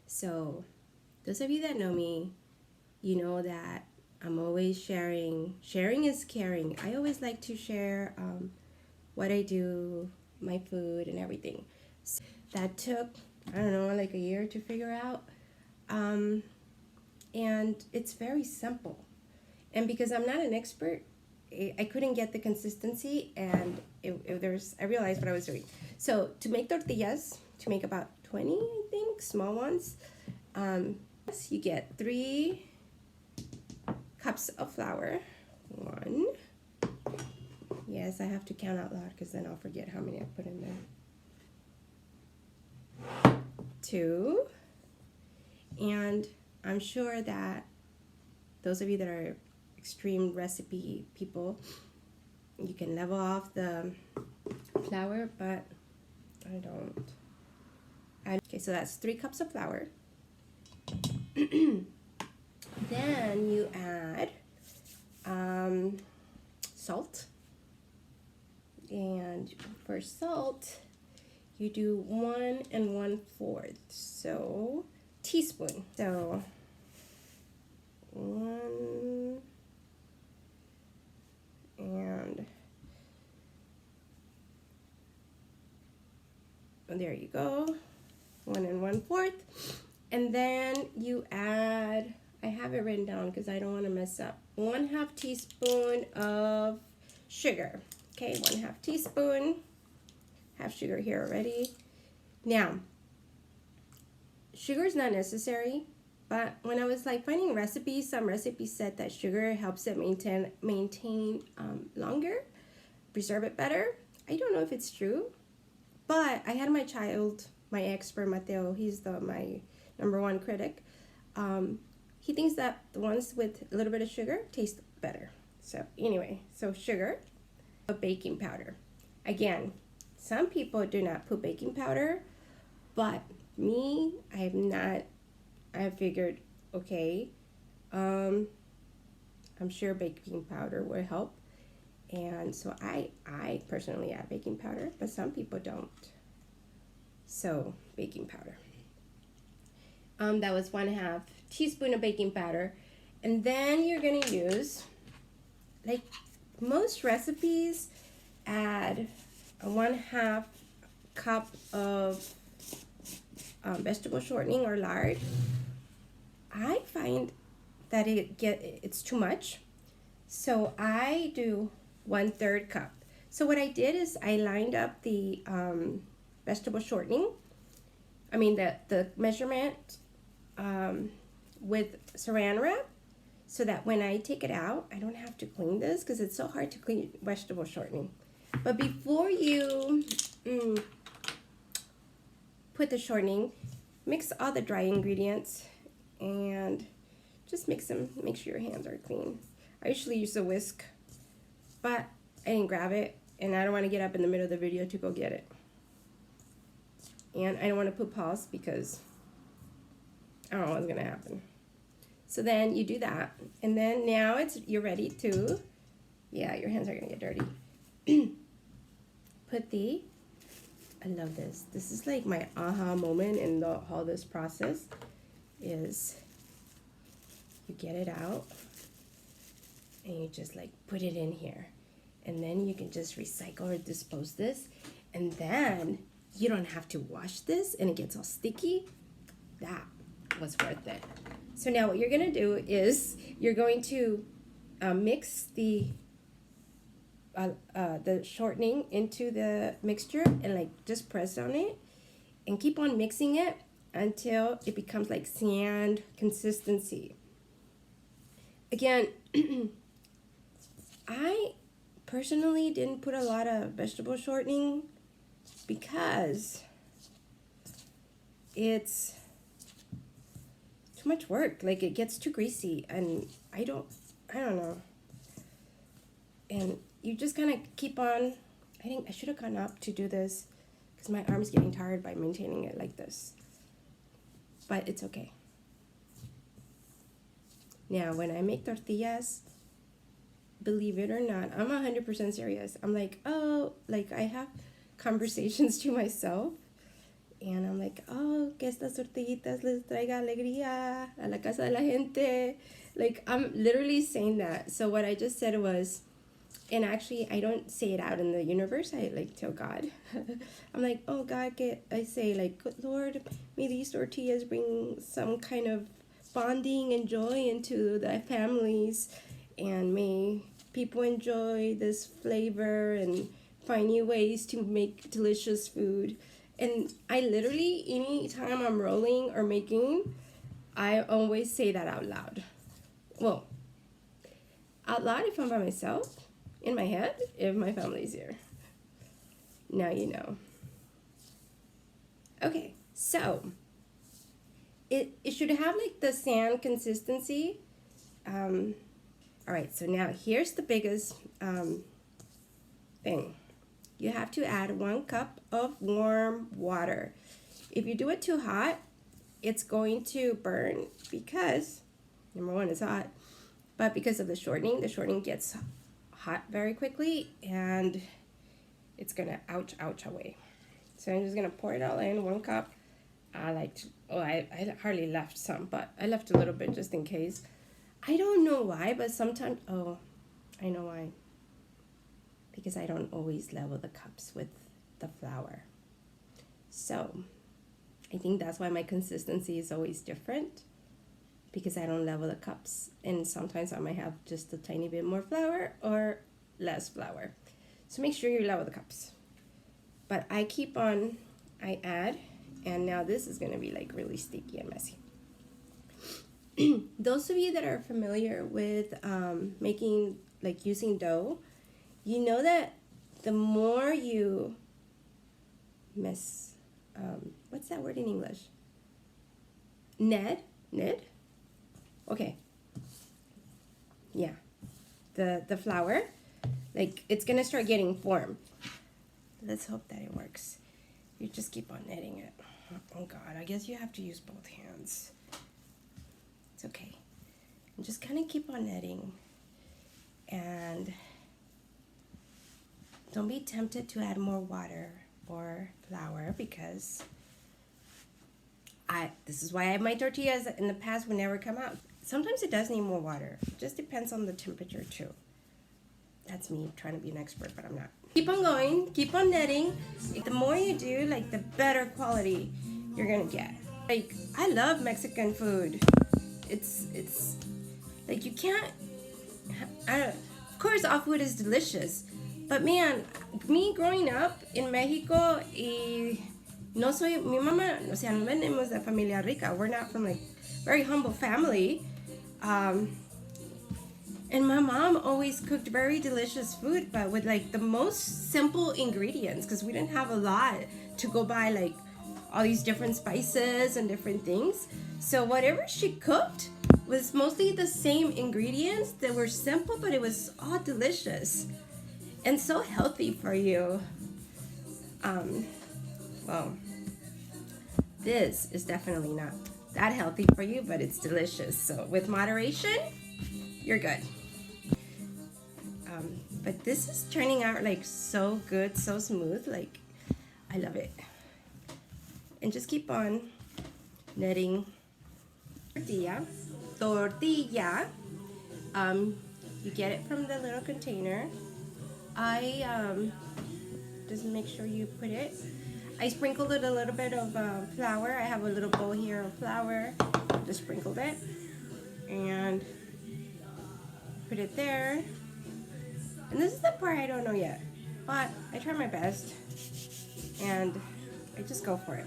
So those of you that know me, you know that I'm always sharing. Sharing is caring. I always like to share what I do, my food, and everything. So that took, I don't know, like a year to figure out. And it's very simple. And because I'm not an expert, I couldn't get the consistency, and I realized what I was doing. So to make tortillas, to make about 20, I think, small ones, you get 3 cups of flour. 1. Yes, I have to count out loud because then I'll forget how many I put in there. 2. And I'm sure that those of you that are extreme recipe people, you can level off the flour, but I don't. Okay, so that's 3 cups of flour. Then you add salt, and for salt you do 1 1/4, so teaspoon. So 1 and there you go, 1 1/4, and then you add, I have it written down because I don't want to mess up, 1/2 teaspoon of sugar. Okay, 1/2 teaspoon, have sugar here already. Now, sugar is not necessary, but when I was like finding recipes, some recipes said that sugar helps it maintain longer, preserve it better. I don't know if it's true, but I had my expert Mateo, he's my #1 critic. He thinks that the ones with a little bit of sugar taste better. So anyway, so sugar, a baking powder. Again, some people do not put baking powder, but me, I figured, okay, I'm sure baking powder would help. And so I personally add baking powder, but some people don't. So baking powder. That was 1/2 teaspoon of baking powder. And then you're gonna use, like most recipes, add a 1/2 cup of vegetable shortening or lard. I find that it's too much, so I do 1/3 cup. So what I did is I lined up the vegetable shortening, the measurement with saran wrap, so that when I take it out, I don't have to clean this because it's so hard to clean vegetable shortening. But before you put the shortening, mix all the dry ingredients and just mix them. Make sure your hands are clean. I usually use a whisk, but I didn't grab it, and I don't want to get up in the middle of the video to go get it. And I don't want to put pause because I don't know what's going to happen. So then you do that, and then now you're ready to, yeah, your hands are going to get dirty. I love this. This is like my aha moment in all this process is you get it out and you just like put it in here, and then you can just recycle or dispose this, and then you don't have to wash this and it gets all sticky. That was worth it. So now what you're gonna do is you're going to mix the shortening into the mixture and like just press on it and keep on mixing it until it becomes like sand consistency. Again, I personally didn't put a lot of vegetable shortening because it's too much work. Like it gets too greasy, and I don't know. And you just kind of keep on. I think I should have gone up to do this because my arm's getting tired by maintaining it like this. But it's okay. Now, when I make tortillas, believe it or not, I'm 100% serious. I'm like, oh, like I have conversations to myself, and I'm like, oh, que estas tortillitas les traiga alegría a la casa de la gente. Like, I'm literally saying that. So what I just said was, and actually I don't say it out in the universe, I like tell God. I'm like, oh God, I say like, Lord, may these tortillas bring some kind of bonding and joy into the families, and may people enjoy this flavor and find new ways to make delicious food. And I literally, anytime I'm rolling or making, I always say that out loud. Well, out loud if I'm by myself, in my head if my family's here. Now you know. Okay, so it should have like the sand consistency. All right, so now here's the biggest thing. You have to add 1 cup of warm water. If you do it too hot, it's going to burn because, number one, it's hot, but because of the shortening gets hot very quickly and it's gonna ouch away. So I'm just gonna pour it all in, 1 cup. I hardly left some, but I left a little bit just in case. I don't know why, but sometimes, oh, I know why. Because I don't always level the cups with the flour. So I think that's why my consistency is always different, because I don't level the cups, and sometimes I might have just a tiny bit more flour or less flour. So make sure you level the cups. But I add, and now this is gonna be like really sticky and messy. Those of you that are familiar with making, like using dough, you know that the more you what's that word in English? Knead? Okay. Yeah. The flour, like it's gonna start getting form. Let's hope that it works. You just keep on kneading it. Oh God, I guess you have to use both hands. It's okay. And just kind of keep on kneading. And don't be tempted to add more water or flour, because this is why I have my tortillas in the past would never come out. Sometimes it does need more water. It just depends on the temperature too. That's me trying to be an expert, but I'm not. Keep on going, keep on kneading. The more you do, like the better quality you're gonna get. Like, I love Mexican food. It's like you can't, of course all food is delicious, but man, me growing up in Mexico, mi mamá, o sea, no venimos de familia rica. We're not from like very humble family. And my mom always cooked very delicious food, but with like the most simple ingredients, because we didn't have a lot to go buy, like all these different spices and different things. So whatever she cooked was mostly the same ingredients that were simple, but it was all delicious and so healthy for you. Well, this is definitely not that healthy for you, but it's delicious. So with moderation, you're good. But this is turning out like so good, so smooth. Like, I love it. And just keep on kneading. Tortilla. You get it from the little container. Just make sure you put it. I sprinkled it a little bit of flour. I have a little bowl here of flour. Just sprinkled it and put it there. And this is the part I don't know yet, but I try my best and I just go for it.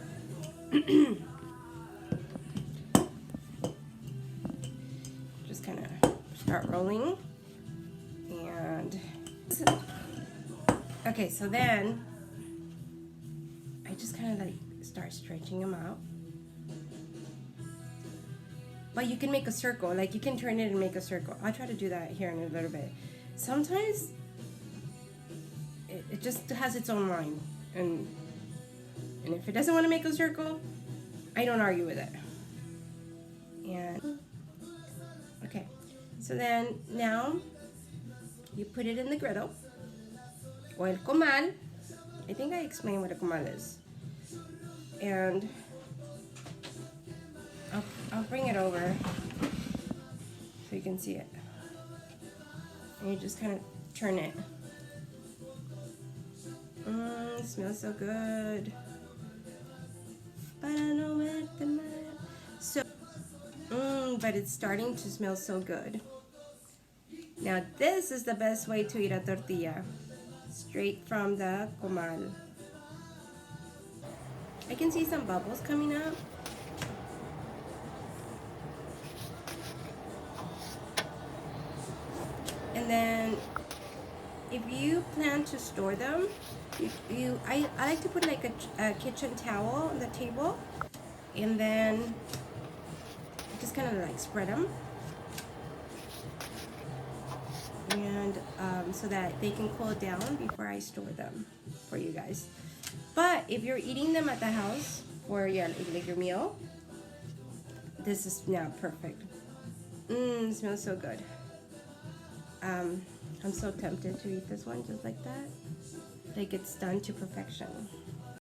Just kind of start rolling. And okay, so then I just kind of like start stretching them out. But you can make a circle, like you can turn it and make a circle. I'll try to do that here in a little bit. Sometimes it just has its own mind, and if it doesn't want to make a circle, I don't argue with it. And okay, so then now you put it in the griddle or el comal. I think I explained what a comal is. And bring it over so you can see it. And you just kind of turn it. It smells so good. So, but it's starting to smell so good. Now this is the best way to eat a tortilla. Straight from the comal. I can see some bubbles coming up. And then if you plan to store them, I like to put like a kitchen towel on the table, and then just kind of like spread them, and so that they can cool down before I store them for you guys. But if you're eating them at the house for your meal, this is now perfect. It smells so good. I'm so tempted to eat this one just like that. Like it's done to perfection.